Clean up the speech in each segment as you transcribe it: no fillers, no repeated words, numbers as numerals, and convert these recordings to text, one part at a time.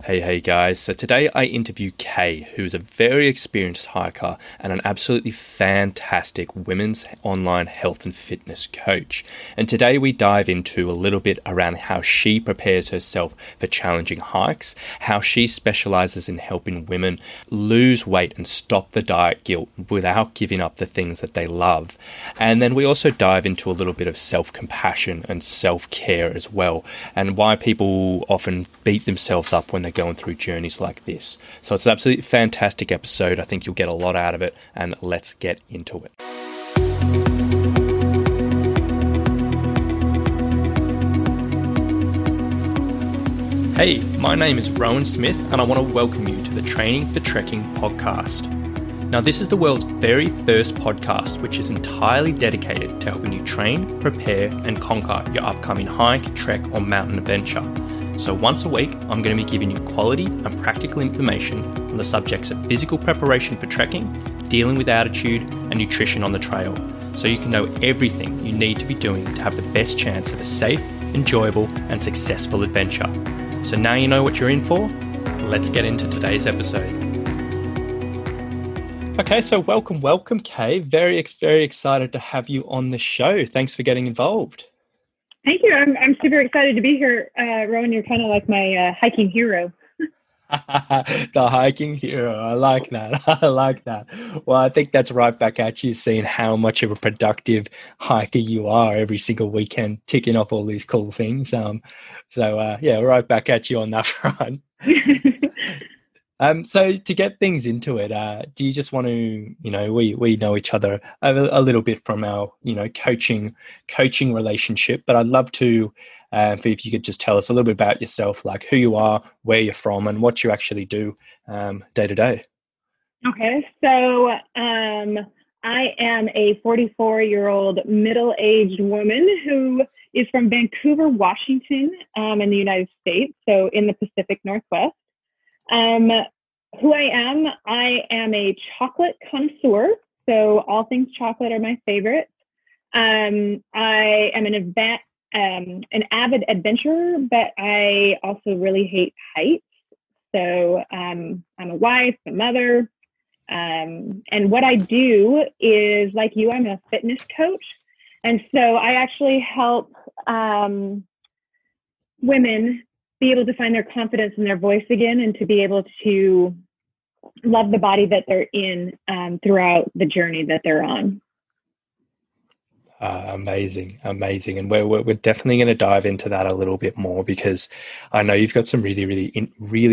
Hey guys. So today I interview Kaye, who is a very experienced hiker and an absolutely fantastic women's online health and fitness coach. And today we dive into a little bit around how she prepares herself for challenging hikes, how she specializes in helping women lose weight and stop the diet guilt without giving up the things that they love. And then we also dive into a little bit of self-compassion and self-care as well, and why people often beat themselves up when they're going through journeys like this. So it's an absolutely fantastic episode. I think you'll get a lot out of it, and let's get into it. Hey, my name is Rowan Smith, and I want to welcome you to the Training for Trekking podcast. Now, this is the world's very first podcast, which is entirely dedicated to helping you train, prepare, and conquer your upcoming hike, trek, or mountain adventure. So once a week, I'm going to be giving you quality and practical information on the subjects of physical preparation for trekking, dealing with altitude, and nutrition on the trail, so you can know everything you need to be doing to have the best chance of a safe, enjoyable, and successful adventure. So now you know what you're in for. Let's get into today's episode. Okay, so welcome, Kaye. Very excited to have you on the show. Thanks for getting involved. Thank you. I'm super excited to be here, Rowan. You're kind of like my hiking hero. The hiking hero. I like that. Well, I think that's right back at you, seeing how much of a productive hiker you are every single weekend, ticking off all these cool things. So right back at you on that front. So to get things into it, do you just want to, we know each other a little bit from our, coaching relationship, but I'd love to, if you could just tell us a little bit about yourself, like who you are, where you're from, and what you actually do day to day. Okay, so I am a 44-year-old middle-aged woman who is from Vancouver, Washington, in the United States, so in the Pacific Northwest. Who I am a chocolate connoisseur, so all things chocolate are my favorite. I am an avid adventurer, but I also really hate heights. So I'm a wife, a mother, and what I do is, like you, I'm a fitness coach, and so I actually help women be able to find their confidence in their voice again, and to be able to love the body that they're in throughout the journey that they're on. Amazing. And we're definitely going to dive into that a little bit more, because I know you've got some really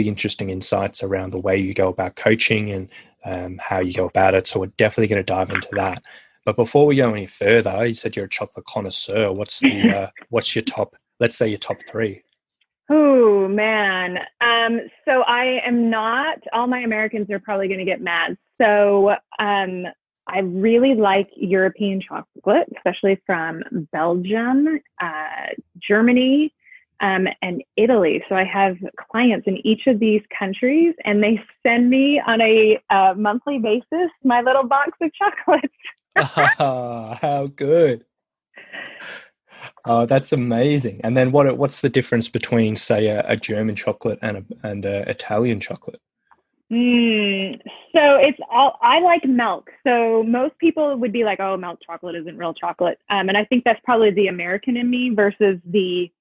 interesting insights around the way you go about coaching and how you go about it. So we're definitely going to dive into that. But before we go any further, you said you're a chocolate connoisseur. What's your top, let's say your top three? Oh, man. So I am not, all my Americans are probably going to get mad. So I really like European chocolate, especially from Belgium, Germany, and Italy. So I have clients in each of these countries, and they send me on a monthly basis my little box of chocolates. How good. Oh, that's amazing. And then what's the difference between, say, a German chocolate and a Italian chocolate? So it's all, I like milk. So most people would be like, oh, milk chocolate isn't real chocolate. And I think that's probably the American in me versus the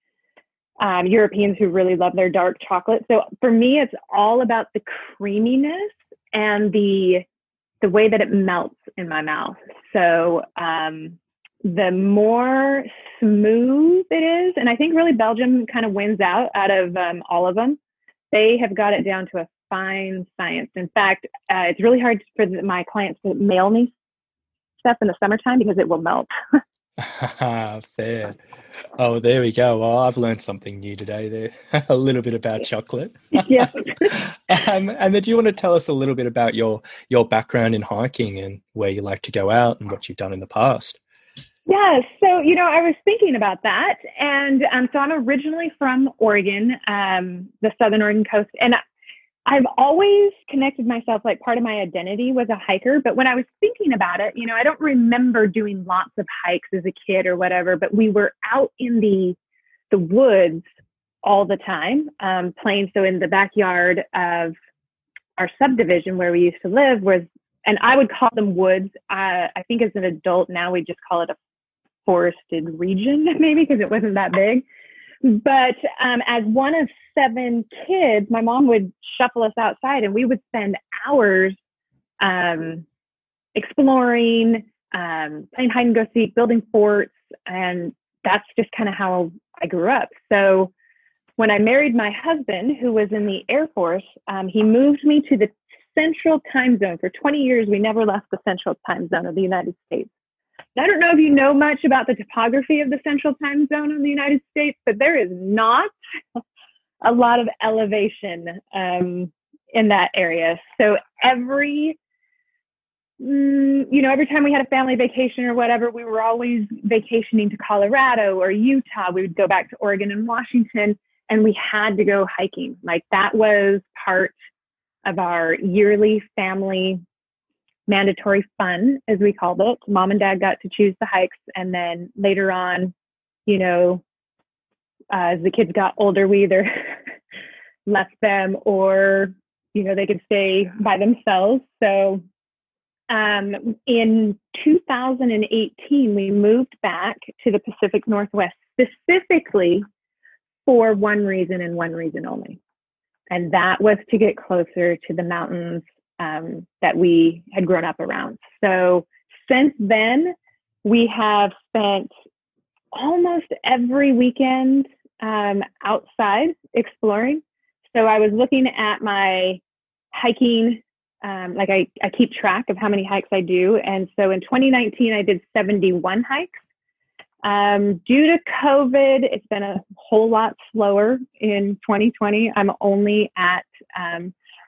Europeans who really love their dark chocolate. So for me, it's all about the creaminess and the way that it melts in my mouth. So the more smooth it is, and I think really Belgium kind of wins out of all of them. They have got it down to a fine science. In fact, it's really hard for my clients to mail me stuff in the summertime because it will melt. Fair. Oh, there we go. Well, I've learned something new today there. A little bit about chocolate. Yeah. And then do you want to tell us a little bit about your background in hiking and where you like to go out and what you've done in the past? Yeah, so, I was thinking about that. And so I'm originally from Oregon, the Southern Oregon coast. And I've always connected myself, like part of my identity was a hiker. But when I was thinking about it, I don't remember doing lots of hikes as a kid or whatever, but we were out in the woods all the time, playing. So in the backyard of our subdivision where we used to live and I would call them woods. I think as an adult now we just call it a forested region, maybe, because it wasn't that big. But as one of 7 kids, my mom would shuffle us outside and we would spend hours exploring, playing hide and go seek, building forts. And that's just kind of how I grew up. So when I married my husband, who was in the Air Force, he moved me to the Central Time Zone. For 20 years, we never left the Central Time Zone of the United States. I don't know if you know much about the topography of the Central Time Zone of the United States, but there is not a lot of elevation in that area. So every time we had a family vacation or whatever, we were always vacationing to Colorado or Utah. We would go back to Oregon and Washington, and we had to go hiking. Like, that was part of our yearly family mandatory fun, as we called it. Mom and Dad got to choose the hikes, and then later on, as the kids got older, we either left them or they could stay by themselves. So in 2018, we moved back to the Pacific Northwest specifically for one reason and one reason only, and that was to get closer to the mountains that we had grown up around. So since then, we have spent almost every weekend outside exploring. So I was looking at my hiking, I keep track of how many hikes I do. And so in 2019, I did 71 hikes. Due to COVID, it's been a whole lot slower in 2020. I'm only at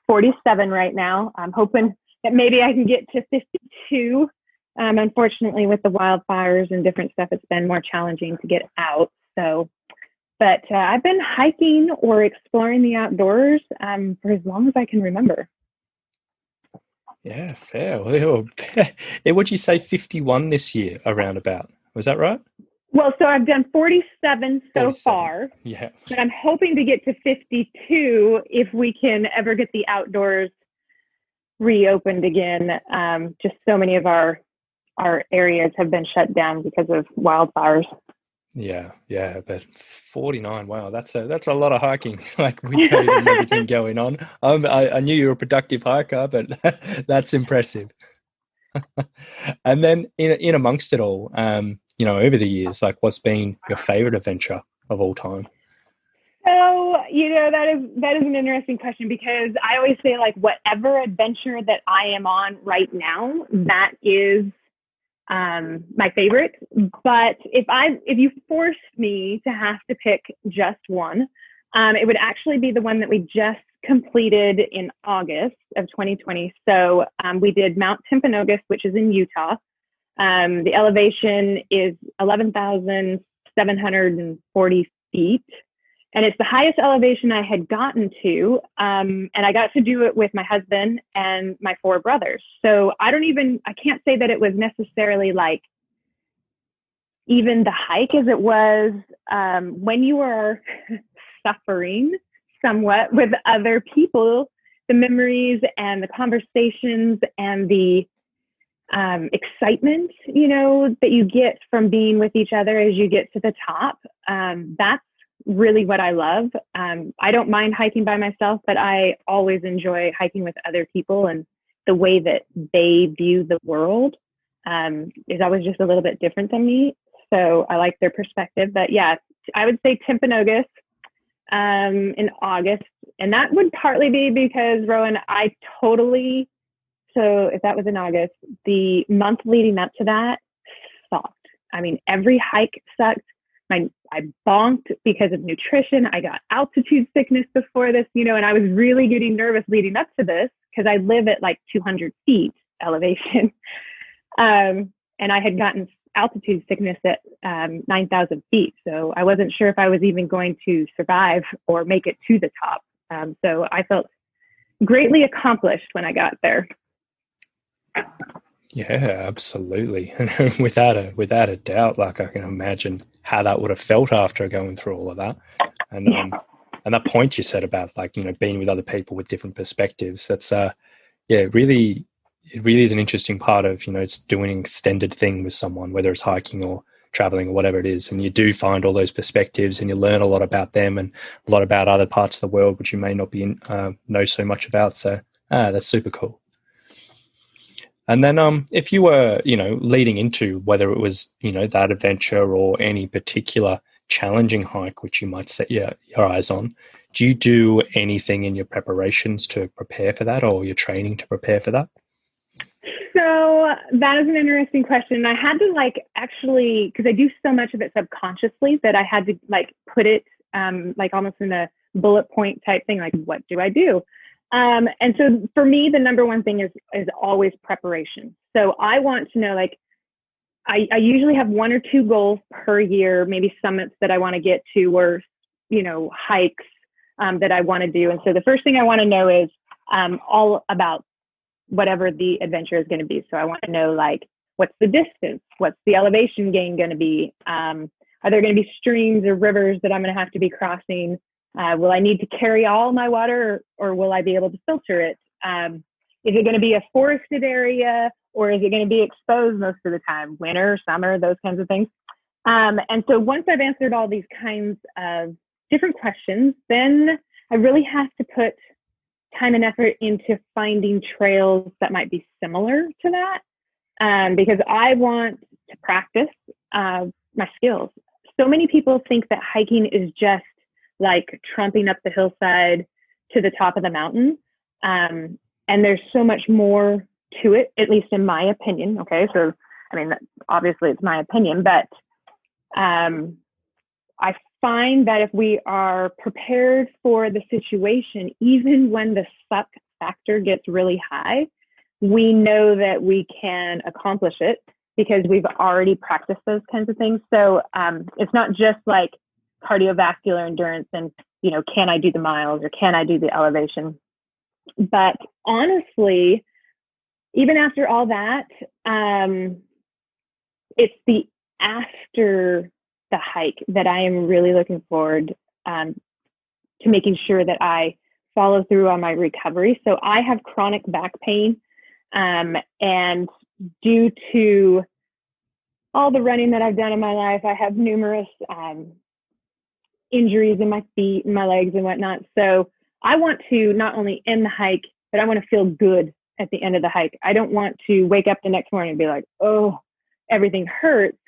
47 right now. I'm hoping that maybe I can get to 52. Unfortunately, with the wildfires and different stuff, it's been more challenging to get out. So, but I've been hiking or exploring the outdoors for as long as I can remember. Yeah, fair. Well, would you say 51 this year, around about? Was that right? Well, so I've done 47 so far. Yeah. But I'm hoping to get to 52 if we can ever get the outdoors reopened again. Just so many of our areas have been shut down because of wildfires. Yeah, but 49, wow, that's a lot of hiking, like with COVID and everything going on. I knew you were a productive hiker, but that's impressive. And then in amongst it all, over the years, like, what's been your favorite adventure of all time? So, that is an interesting question, because I always say, like, whatever adventure that I am on right now, that is my favorite. But if you forced me to have to pick just one, it would actually be the one that we just completed in August of 2020. So we did Mount Timpanogos, which is in Utah. The elevation is 11,740 feet. And it's the highest elevation I had gotten to. And I got to do it with my husband and my 4 brothers. So I can't say that it was necessarily like even the hike as it was when you are suffering somewhat with other people, the memories and the conversations and the excitement, that you get from being with each other as you get to the top. That's really what I love. I don't mind hiking by myself, but I always enjoy hiking with other people, and the way that they view the world is always just a little bit different than me. So I like their perspective. But yeah, I would say Timpanogos in August. And that would partly be because, Rowan, so if that was in August, the month leading up to that sucked. I mean, every hike sucked. I bonked because of nutrition. I got altitude sickness before this, and I was really getting nervous leading up to this because I live at like 200 feet elevation. And I had gotten altitude sickness at 9,000 feet. So I wasn't sure if I was even going to survive or make it to the top. So I felt greatly accomplished when I got there. Yeah, absolutely. And without a doubt, like, I can imagine how that would have felt after going through all of that. And that point you said about, like, you know, being with other people with different perspectives, that's really, it really is an interesting part of, you know, it's doing an extended thing with someone, whether it's hiking or traveling or whatever it is. And you do find all those perspectives, and you learn a lot about them and a lot about other parts of the world, which you may not be know so much about. So that's super cool. And then if you were, you know, leading into whether it was, you know, that adventure or any particular challenging hike which you might set your eyes on, do you do anything in your preparations to prepare for that, or your training to prepare for that? So that is an interesting question. I had to actually, because I do so much of it subconsciously, that I had to put it almost in a bullet point type thing, like, what do I do? And so for me, the number one thing is always preparation. So I want to know, I usually have 1 or 2 goals per year, maybe summits that I want to get to, or, you know, hikes that I want to do. And so the first thing I want to know is all about whatever the adventure is going to be. So I want to know, what's the distance? What's the elevation gain going to be? Are there going to be streams or rivers that I'm going to have to be crossing? Will I need to carry all my water, or will I be able to filter it? Is it going to be a forested area, or is it going to be exposed most of the time, winter, summer, those kinds of things? And so once I've answered all these kinds of different questions, then I really have to put time and effort into finding trails that might be similar to that, because I want to practice my skills. So many people think that hiking is just like trumping up the hillside to the top of the mountain. And there's so much more to it, at least in my opinion. Okay. So, I mean, obviously it's my opinion, but I find that if we are prepared for the situation, even when the suck factor gets really high, we know that we can accomplish it because we've already practiced those kinds of things. So it's not just like cardiovascular endurance and, you know, can I do the miles or can I do the elevation? But honestly, even after all that, it's the after the hike that I am really looking forward to making sure that I follow through on my recovery. So I have chronic back pain, and due to all the running that I've done in my life, I have numerous injuries in my feet and my legs and whatnot. So I want to not only end the hike, but I want to feel good at the end of the hike. I don't want to wake up the next morning and be like, oh, everything hurts.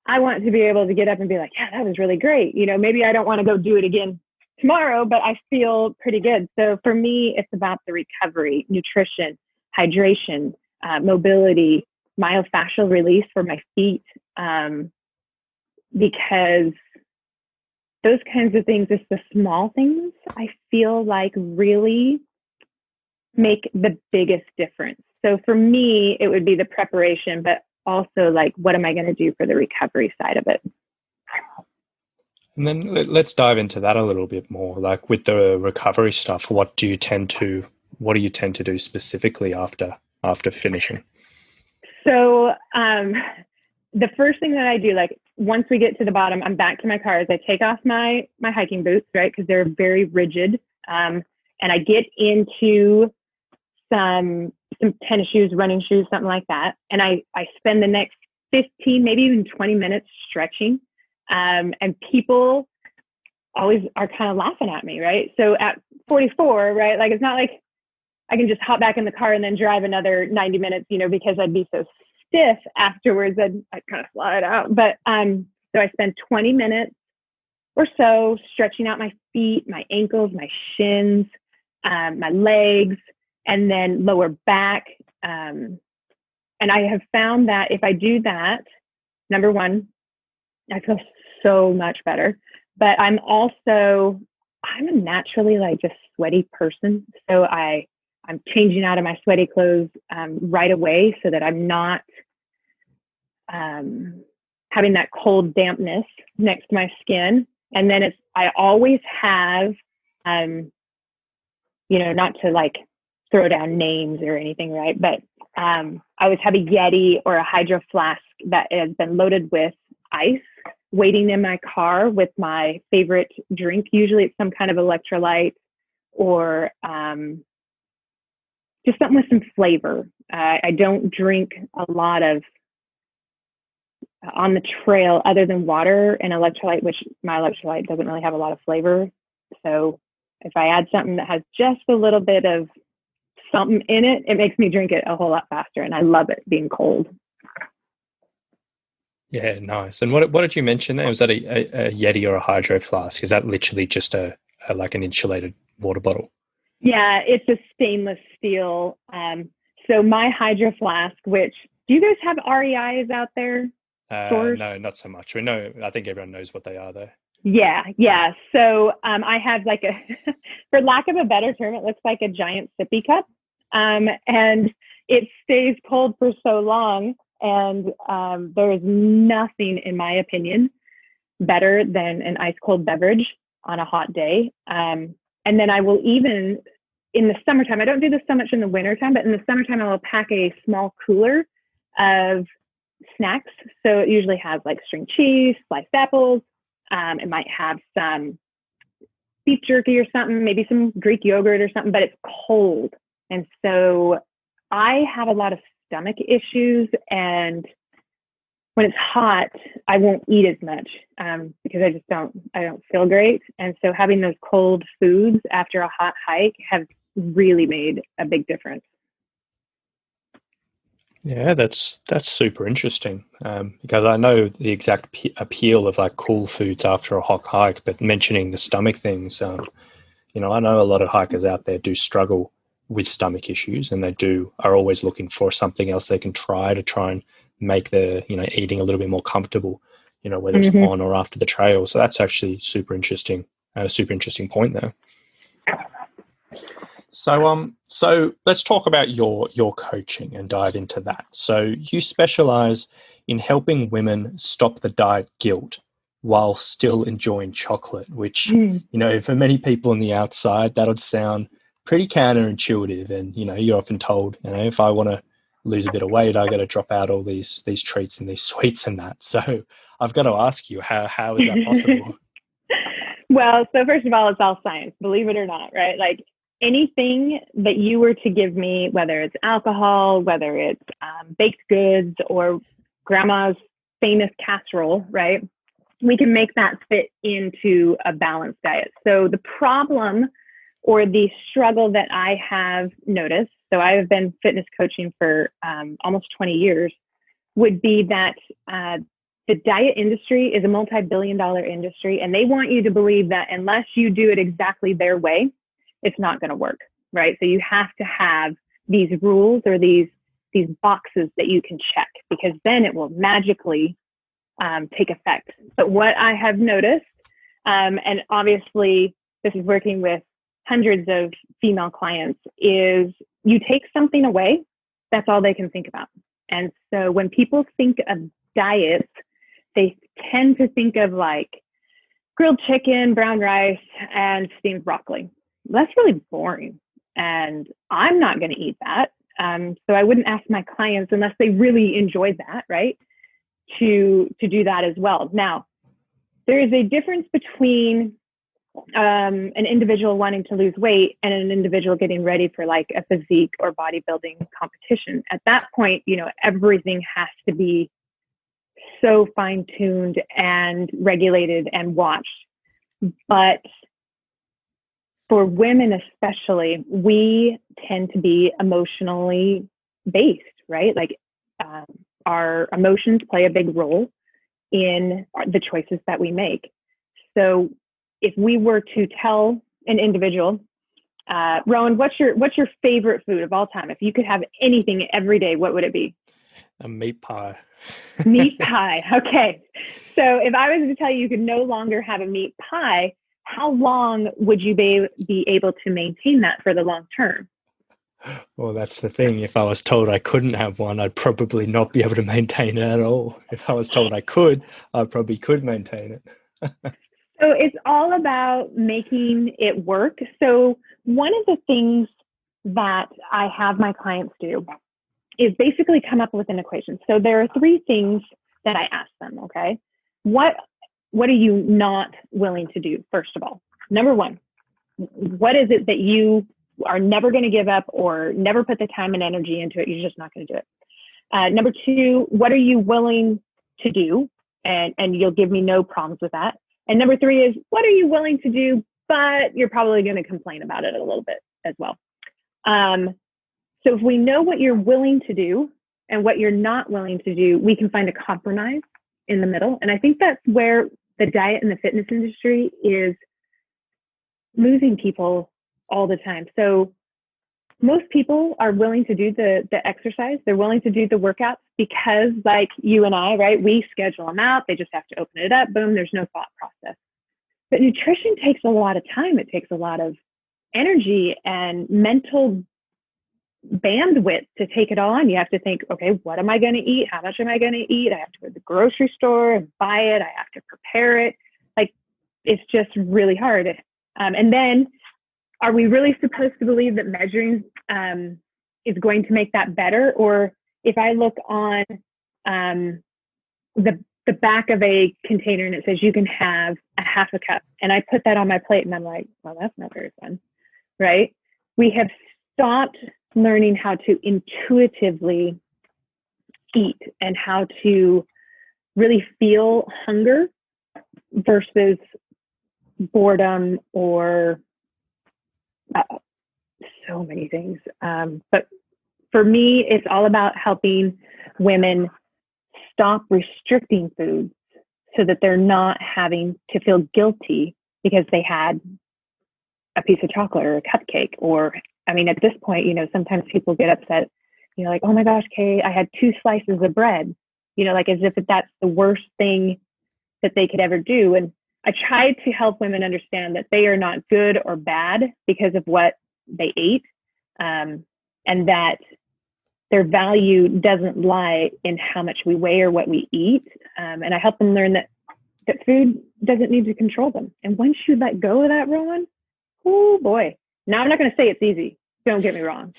I want to be able to get up and be like, yeah, that was really great. You know, maybe I don't want to go do it again tomorrow, but I feel pretty good. So for me, it's about the recovery, nutrition, hydration, mobility, myofascial release for my feet, because those kinds of things, just the small things, I feel like really make the biggest difference. So for me, it would be the preparation, but also like, what am I going to do for the recovery side of it? And then let's dive into that a little bit more. Like with the recovery stuff, what do you tend to do specifically after finishing? So the first thing that I do, like once we get to the bottom, I'm back to my car, is I take off my hiking boots, right? Because they're very rigid. And I get into some tennis shoes, running shoes, something like that. And I spend the next 15, maybe even 20 minutes stretching. And people always are kind of laughing at me, right? So at 44, right? Like, it's not like I can just hop back in the car and then drive another 90 minutes, you know, because I'd be so stiff afterwards. I'd kind of slide out. But so I spend 20 minutes or so stretching out my feet, my ankles, my shins, my legs, and then lower back. And I have found that if I do that, number one, I feel so much better. But I'm a naturally like just sweaty person. So I'm changing out of my sweaty clothes right away so that I'm not having that cold dampness next to my skin. And then I always have, you know, not to like throw down names or anything, right? But I always have a Yeti or a Hydro Flask that has been loaded with ice waiting in my car with my favorite drink. Usually it's some kind of electrolyte or just something with some flavor. I don't drink a lot of on the trail other than water and electrolyte, which my electrolyte doesn't really have a lot of flavor. So if I add something that has just a little bit of something in it, it makes me drink it a whole lot faster. And I love it being cold. Yeah, nice. And what did you mention there? Was that a Yeti or a Hydro Flask? Is that literally just a like an insulated water bottle? Yeah, it's a stainless steel. So my Hydro Flask, which, do you guys have REIs out there? Stores? No, not so much. We know. I think everyone knows what they are, though. Yeah. So I have like for lack of a better term, it looks like a giant sippy cup, and it stays cold for so long. And there is nothing, in my opinion, better than an ice cold beverage on a hot day. And then I will even, in the summertime, I don't do this so much in the wintertime, but in the summertime, I will pack a small cooler of snacks. So it usually has like string cheese, sliced apples. It might have some beef jerky or something, maybe some Greek yogurt or something, but it's cold. And so I have a lot of stomach issues, and when it's hot, I won't eat as much because I don't feel great. And so having those cold foods after a hot hike have really made a big difference. Yeah, that's super interesting because I know the exact appeal of like cool foods after a hot hike, but mentioning the stomach things, I know a lot of hikers out there do struggle with stomach issues, and are always looking for something else they can try and make the eating a little bit more comfortable, whether it's on or after the trail. So that's actually super interesting, a super interesting point there. So let's talk about your coaching and dive into that. So you specialize in helping women stop the diet guilt while still enjoying chocolate, which, for many people on the outside, that would sound pretty counterintuitive. And, you're often told, if I want to lose a bit of weight, I got to drop out all these treats and these sweets and that. So I've got to ask you, how is that possible? Well, so first of all, it's all science, believe it or not, right? Like, anything that you were to give me, whether it's alcohol, whether it's baked goods or grandma's famous casserole, right? We can make that fit into a balanced diet. So the problem or the struggle that I have noticed, so I have been fitness coaching for almost 20 years, would be that the diet industry is a multi-billion-dollar industry, and they want you to believe that unless you do it exactly their way, it's not going to work, right? So you have to have these rules or these boxes that you can check, because then it will magically take effect. But what I have noticed, and obviously this is working with hundreds of female clients, is you take something away, that's all they can think about. And so when people think of diets, they tend to think of like grilled chicken, brown rice, and steamed broccoli. That's really boring, and I'm not going to eat that. So I wouldn't ask my clients, unless they really enjoyed that, right, to do that as well. Now, there is a difference between an individual wanting to lose weight and an individual getting ready for like a physique or bodybuilding competition. At that point, everything has to be so fine-tuned and regulated and watched. But for women especially, we tend to be emotionally based, right? Like our emotions play a big role in the choices that we make. So if we were to tell an individual, Rowan, what's your favorite food of all time? If you could have anything every day, what would it be? A meat pie. Meat pie. Okay. So if I was to tell you could no longer have a meat pie, how long would you be able to maintain that for the long term? Well, that's the thing. If I was told I couldn't have one, I'd probably not be able to maintain it at all. If I was told I could, I probably could maintain it. So it's all about making it work. So one of the things that I have my clients do is basically come up with an equation. So there are three things that I ask them, okay? What what are you not willing to do, first of all? Number one, what is it that you are never going to give up or never put the time and energy into it? You're just not going to do it. Number two, what are you willing to do? And you'll give me no problems with that. And number three is, what are you willing to do, but you're probably going to complain about it a little bit as well. So if we know what you're willing to do and what you're not willing to do, we can find a compromise in the middle. And I think that's where the diet and the fitness industry is losing people all the time. So most people are willing to do the exercise. They're willing to do the workouts because, like you and I, right, we schedule them out. They just have to open it up. Boom, there's no thought process. But nutrition takes a lot of time. It takes a lot of energy and mental bandwidth to take it all on. You have to think, okay, what am I going to eat? How much am I going to eat? I have to go to the grocery store and buy it. I have to prepare it. Like, it's just really hard. And then, are we really supposed to believe that measuring is going to make that better? Or if I look on the back of a container and it says you can have a half a cup, and I put that on my plate and I'm like, well, that's not very fun, right? We have stopped learning how to intuitively eat and how to really feel hunger versus boredom or so many things. But for me, it's all about helping women stop restricting foods so that they're not having to feel guilty because they had a piece of chocolate or a cupcake. Or, I mean, at this point, you know, sometimes people get upset, you know, like, oh my gosh, Kaye, I had 2 slices of bread, you know, like as if that's the worst thing that they could ever do. And I try to help women understand that they are not good or bad because of what they ate, and that their value doesn't lie in how much we weigh or what we eat. And I help them learn that food doesn't need to control them. And once you let go of that, Rowan, oh boy. Now, I'm not going to say it's easy. Don't get me wrong.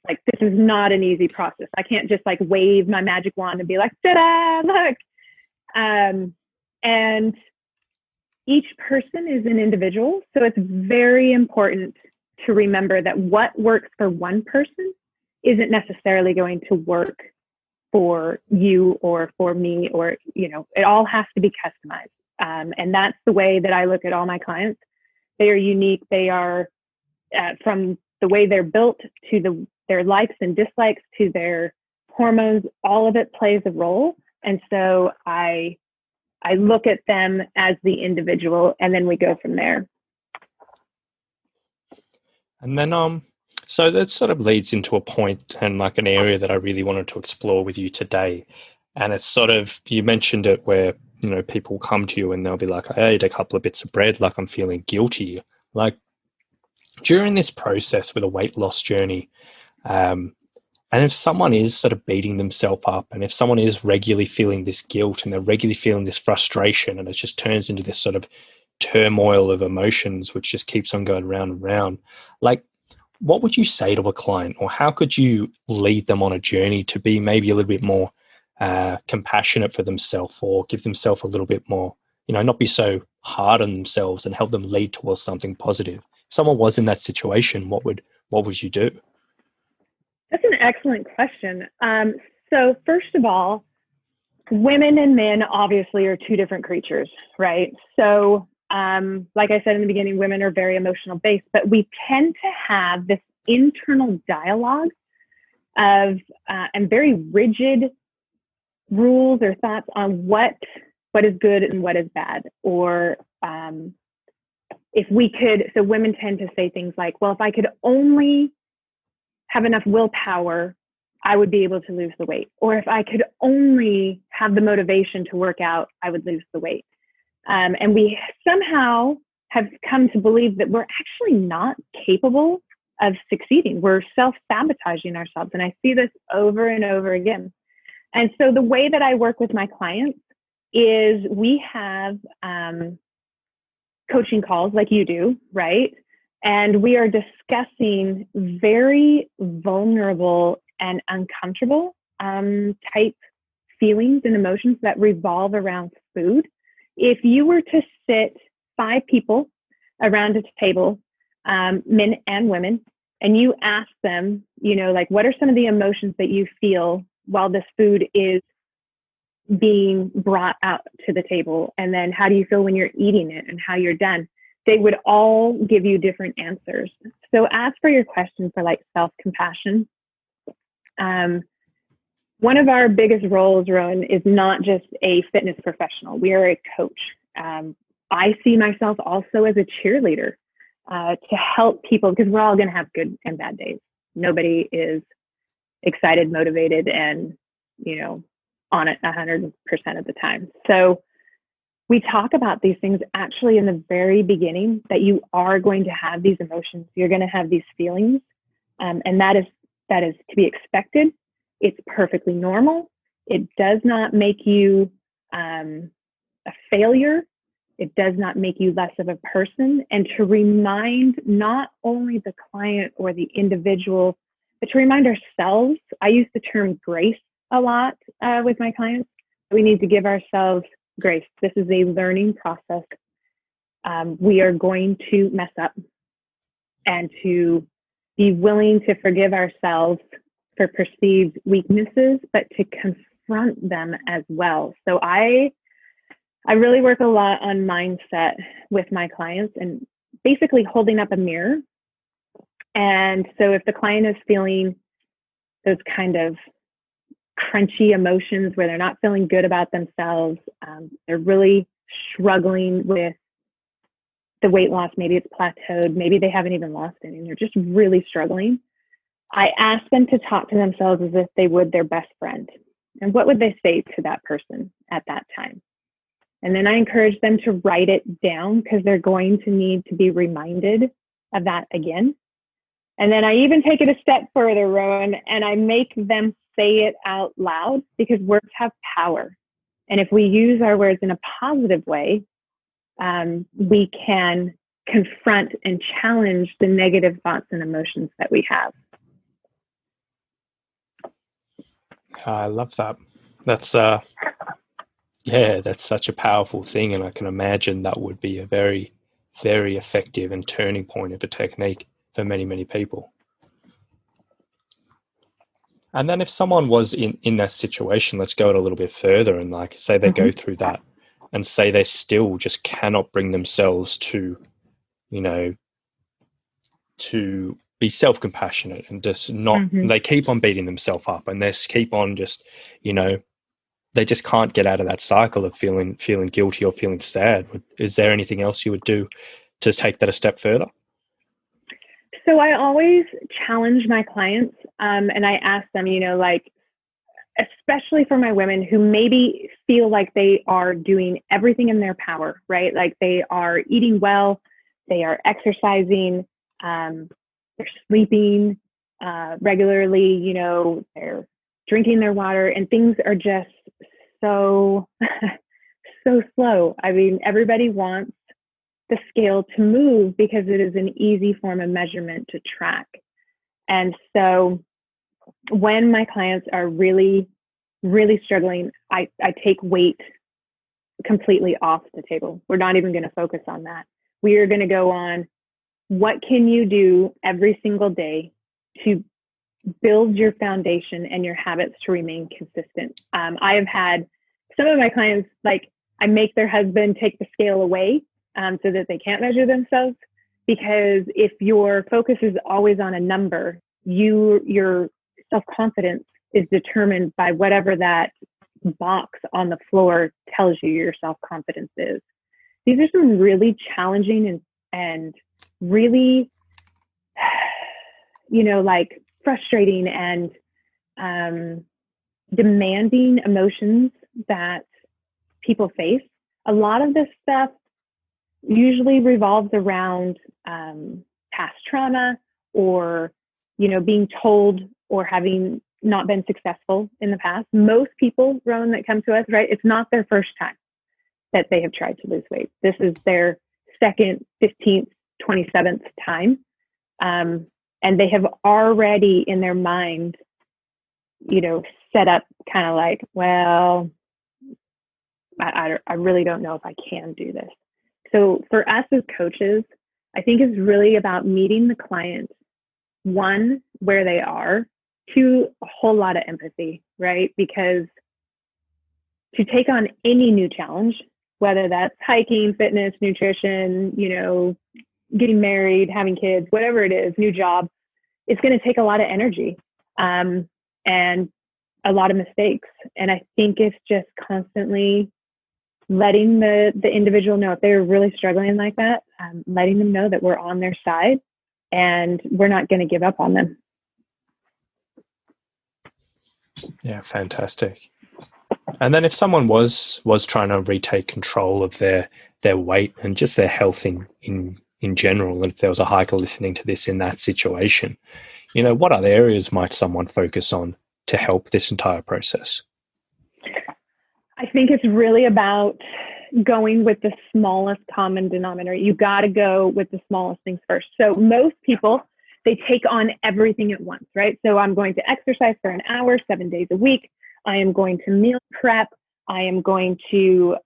Like, this is not an easy process. I can't just like wave my magic wand and be like, ta-da, look. And each person is an individual. So it's very important to remember that what works for one person isn't necessarily going to work for you or for me, or, you know, it all has to be customized. And that's the way that I look at all my clients. They are unique. They are from the way they're built to their likes and dislikes to their hormones, all of it plays a role. And so I look at them as the individual, and then we go from there. And then, so that sort of leads into a point and like an area that I really wanted to explore with you today. And it's sort of, you mentioned it where, you know, people come to you and they'll be like, I ate a couple of bits of bread, like I'm feeling guilty. Like, during this process with a weight loss journey, and if someone is sort of beating themselves up, and if someone is regularly feeling this guilt and they're regularly feeling this frustration, and it just turns into this sort of turmoil of emotions, which just keeps on going round and round, like, what would you say to a client, or how could you lead them on a journey to be maybe a little bit more compassionate for themselves, or give themselves a little bit more, you know, not be so hard on themselves and help them lead towards something positive? If someone was in that situation, what would you do? That's an excellent question. So first of all, women and men obviously are 2 different creatures, right? So like I said in the beginning, women are very emotional based, but we tend to have this internal dialogue of and very rigid rules or thoughts on what is good and what is bad. Or if we could, so women tend to say things like, well, if I could only have enough willpower, I would be able to lose the weight. Or if I could only have the motivation to work out, I would lose the weight. And we somehow have come to believe that we're actually not capable of succeeding. We're self-sabotaging ourselves. And I see this over and over again. And so the way that I work with my clients is we have coaching calls like you do, right? And we are discussing very vulnerable and uncomfortable type feelings and emotions that revolve around food. if you were to sit 5 people around a table, men and women, and you ask them, like, what are some of the emotions that you feel while this food is being brought out to the table? And then how do you feel when you're eating it and how you're done? They would all give you different answers. So as for your question for like self-compassion, one of our biggest roles, Rowan, is not just a fitness professional. We are a coach. I see myself also as a cheerleader to help people, because we're all going to have good and bad days. Nobody is excited, motivated, and, on it 100% of the time. So we talk about these things actually in the very beginning, that you are going to have these emotions. You're going to have these feelings. And that is to be expected. It's perfectly normal. It does not make you a failure. It does not make you less of a person. And to remind not only the client or the individual, but to remind ourselves. I use the term grace a lot with my clients. We need to give ourselves grace. This is a learning process. We are going to mess up, and to be willing to forgive ourselves for perceived weaknesses, but to confront them as well. So I really work a lot on mindset with my clients, and basically holding up a mirror. And so if the client is feeling those kind of crunchy emotions where they're not feeling good about themselves, they're really struggling with the weight loss, maybe it's plateaued, maybe they haven't even lost any, they're just really struggling, I ask them to talk to themselves as if they would their best friend. And what would they say to that person at that time? And then I encourage them to write it down, because they're going to need to be reminded of that again. And then I even take it a step further, Rowan, and I make them say it out loud, because words have power. And if we use our words in a positive way, we can confront and challenge the negative thoughts and emotions that we have. I love that. That's that's such a powerful thing, and I can imagine that would be a very, very effective and turning point of a technique for many, many people. And then if someone was in that situation, let's go it a little bit further, and like say they go through that and say they still just cannot bring themselves to, to be self-compassionate, and just not, they keep on beating themselves up, and they keep on just, they just can't get out of that cycle of feeling guilty or feeling sad. Is there anything else you would do to take that a step further? So I always challenge my clients, and I ask them, like, especially for my women who maybe feel like they are doing everything in their power, right? Like they are eating well, they are exercising, they're sleeping regularly, they're drinking their water, and things are just so, so slow. I mean, everybody wants the scale to move because it is an easy form of measurement to track. And so when my clients are really, really struggling, I take weight completely off the table. We're not even going to focus on that. We are going to go on, what can you do every single day to build your foundation and your habits to remain consistent? I have had some of my clients, like, I make their husband take the scale away so that they can't measure themselves, because if your focus is always on a number, your self-confidence is determined by whatever that box on the floor tells you your self-confidence is. These are some really challenging and really, like frustrating and demanding emotions that people face. A lot of this stuff usually revolves around past trauma, or, being told or having not been successful in the past. Most people, Rowan, that come to us, right, it's not their first time that they have tried to lose weight. This is their second, 15th, 27th time. And they have already in their mind, set up kind of like, well, I really don't know if I can do this. So for us as coaches, I think it's really about meeting the client, one, where they are, two, a whole lot of empathy, right? Because to take on any new challenge, whether that's hiking, fitness, nutrition, getting married, having kids, whatever it is, new job, it's going to take a lot of energy and a lot of mistakes. And I think it's just constantly letting the individual know if they're really struggling like that, letting them know that we're on their side and we're not going to give up on them. Yeah, fantastic. And then if someone was trying to retake control of their weight and just their health in general, and if there was a hiker listening to this in that situation, what other areas might someone focus on to help this entire process? I think it's really about going with the smallest common denominator. You got to go with the smallest things first. So most people, they take on everything at once, right? So I'm going to exercise for an hour, 7 days a week. I am going to meal prep. I am going to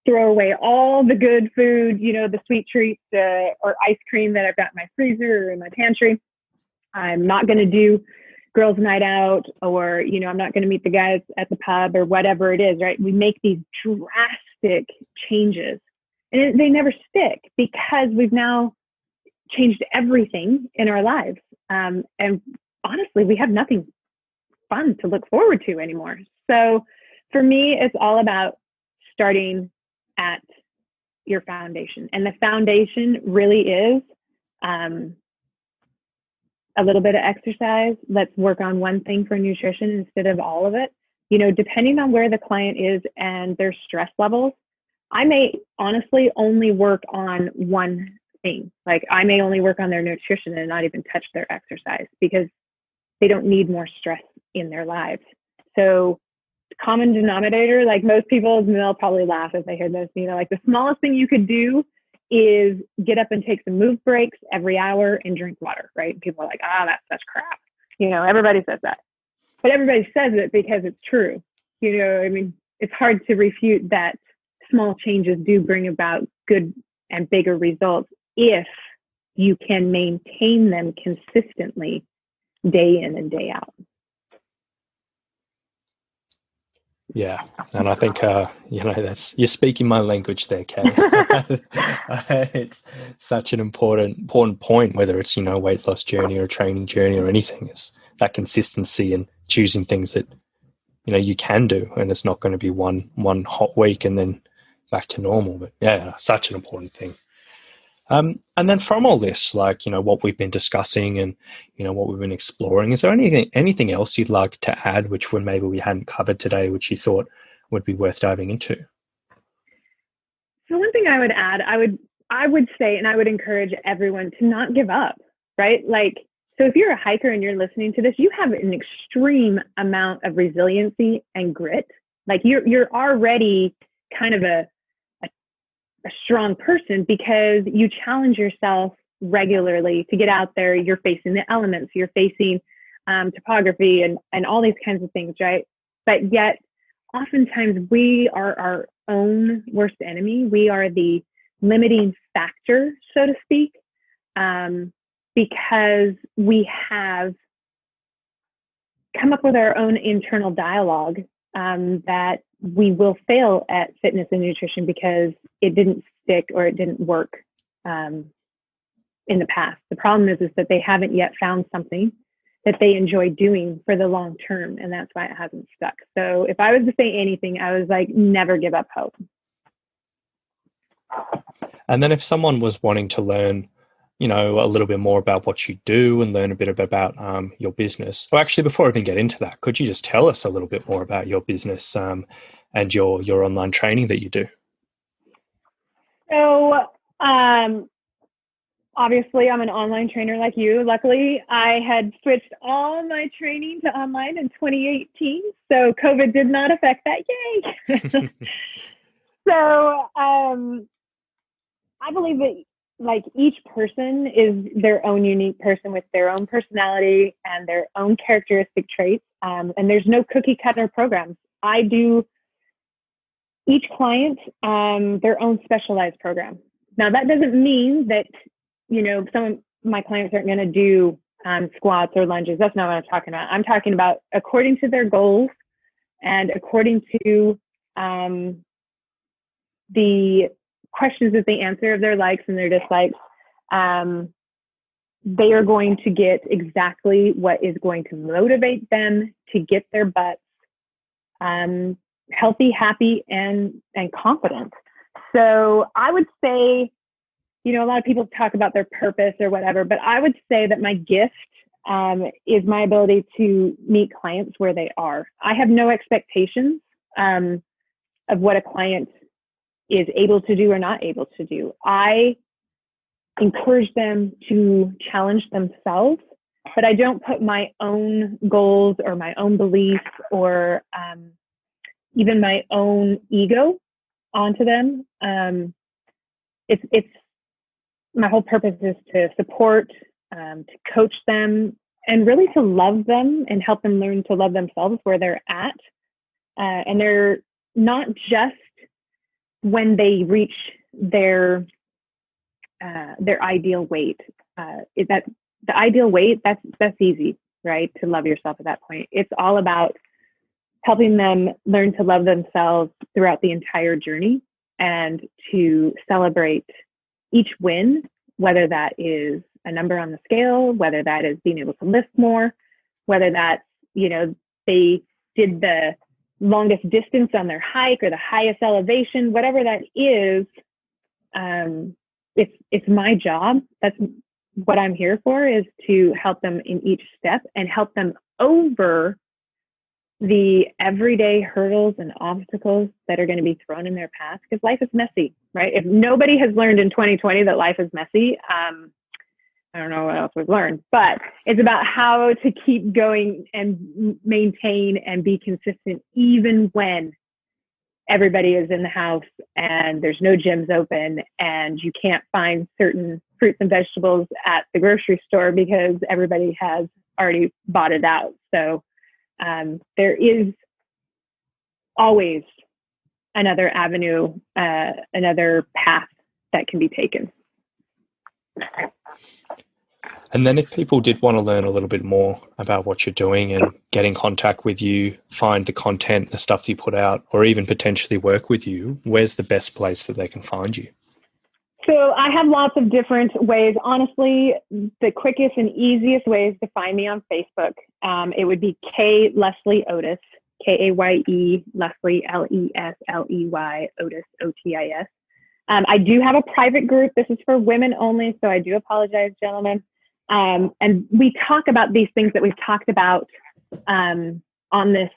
throw away all the good food, the sweet treats or ice cream that I've got in my freezer or in my pantry. I'm not going to do girls' night out, or, I'm not going to meet the guys at the pub or whatever it is, right? We make these drastic changes and they never stick because we've now changed everything in our lives. And honestly, we have nothing fun to look forward to anymore. So for me, it's all about starting at your foundation. And the foundation really is a little bit of exercise. Let's work on one thing for nutrition instead of all of it. Depending on where the client is and their stress levels, I may honestly only work on one thing. Like I may only work on their nutrition and not even touch their exercise because they don't need more stress in their lives. So common denominator, like most people, they'll probably laugh if they hear this, like the smallest thing you could do is get up and take some move breaks every hour and drink water, right? People are like, that's such crap. Everybody says that, but everybody says it because it's true. It's hard to refute that small changes do bring about good and bigger results if you can maintain them consistently day in and day out. Yeah, and I think that's you're speaking my language there, Kaye. It's such an important point, whether it's weight loss journey or a training journey or anything, is that consistency and choosing things that you can do, and it's not going to be one hot week and then back to normal. But yeah, such an important thing. And then from all this, what we've been discussing and, what we've been exploring, is there anything else you'd like to add, which maybe we hadn't covered today, which you thought would be worth diving into? So one thing I would add, I would say, and I would encourage everyone to not give up, right? So if you're a hiker and you're listening to this, you have an extreme amount of resiliency and grit. You're already kind of a strong person because you challenge yourself regularly to get out there. You're facing the elements, you're facing topography and all these kinds of things, right? But yet oftentimes we are our own worst enemy. We are the limiting factor, so to speak, because we have come up with our own internal dialogue that we will fail at fitness and nutrition because it didn't stick or it didn't work in the past. The problem is that they haven't yet found something that they enjoy doing for the long term, and that's why it hasn't stuck. So if I was to say anything, I was like, never give up hope. And then if someone was wanting to learn a little bit more about what you do and learn a bit about your business. Well, actually, before I even get into that, could you just tell us a little bit more about your business and your online training that you do? So, obviously, I'm an online trainer like you. Luckily, I had switched all my training to online in 2018, so COVID did not affect that. Yay! So, I believe that each person is their own unique person with their own personality and their own characteristic traits. And there's no cookie cutter programs. I do each client their own specialized program. Now, that doesn't mean that, some of my clients aren't going to do squats or lunges. That's not what I'm talking about. I'm talking about according to their goals and according to the questions that they answer of their likes and their dislikes. They are going to get exactly what is going to motivate them to get their butts healthy, happy, and confident. So I would say, a lot of people talk about their purpose or whatever, but I would say that my gift is my ability to meet clients where they are. I have no expectations of what a client is able to do or not able to do. I encourage them to challenge themselves, but I don't put my own goals or my own beliefs or even my own ego onto them. It's my whole purpose is to support, to coach them, and really to love them and help them learn to love themselves where they're at. And they're not just when they reach their ideal weight. Is that the ideal weight? That's easy, right? To love yourself at that point. It's all about helping them learn to love themselves throughout the entire journey and to celebrate each win, whether that is a number on the scale, whether that is being able to lift more, whether that's, they did the longest distance on their hike or the highest elevation, whatever that is. It's my job. That's what I'm here for, is to help them in each step and help them over the everyday hurdles and obstacles that are going to be thrown in their path, because life is messy, right? If nobody has learned in 2020 that life is messy, I don't know what else we've learned, but it's about how to keep going and maintain and be consistent, even when everybody is in the house and there's no gyms open and you can't find certain fruits and vegetables at the grocery store because everybody has already bought it out. So there is always another avenue, another path that can be taken. And then if people did want to learn a little bit more about what you're doing and get in contact with you, find the content, the stuff that you put out, or even potentially work with you, where's the best place that they can find you? So I have lots of different ways. Honestly, the quickest and easiest way is to find me on Facebook. It would be Kaye Leslie Otis, Kaye Leslie Lesley Otis Otis. I do have a private group. This is for women only, so I do apologize, gentlemen. And we talk about these things that we've talked about on this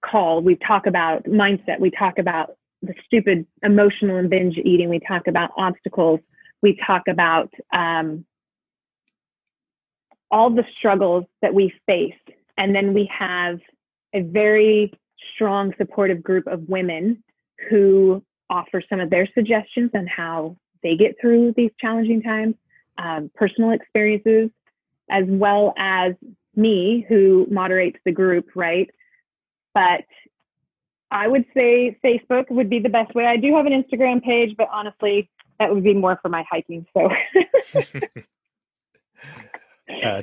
call. We talk about mindset. We talk about the stupid emotional and binge eating. We talk about obstacles. We talk about all the struggles that we face. And then we have a very strong supportive group of women who offer some of their suggestions on how they get through these challenging times, personal experiences, as well as me, who moderates the group, right? But I would say Facebook would be the best way. I do have an Instagram page, but honestly, that would be more for my hiking. So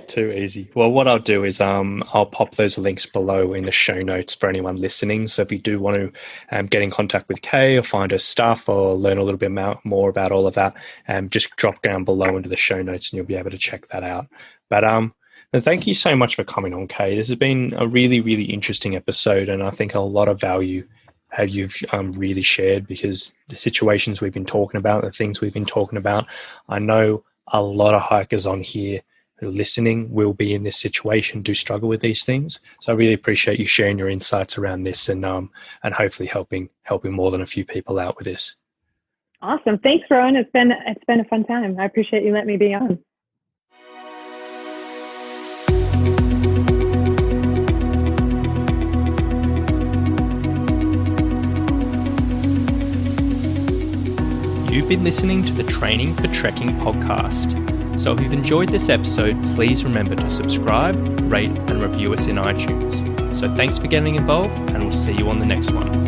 too easy. Well, what I'll do is I'll pop those links below in the show notes for anyone listening. So if you do want to get in contact with Kaye or find her stuff or learn a little bit more about all of that, just drop down below into the show notes and you'll be able to check that out. But thank you so much for coming on, Kaye. This has been a really, really interesting episode, and I think a lot of value you've really shared, because the situations we've been talking about, the things we've been talking about, I know a lot of hikers on here who are listening will be in this situation, do struggle with these things. So I really appreciate you sharing your insights around this and hopefully helping more than a few people out with this. Awesome. Thanks, Rowan. It's been a fun time. I appreciate you letting me be on. You've been listening to the Training for Trekking podcast. So if you've enjoyed this episode, please remember to subscribe, rate, and review us in iTunes. So thanks for getting involved, and we'll see you on the next one.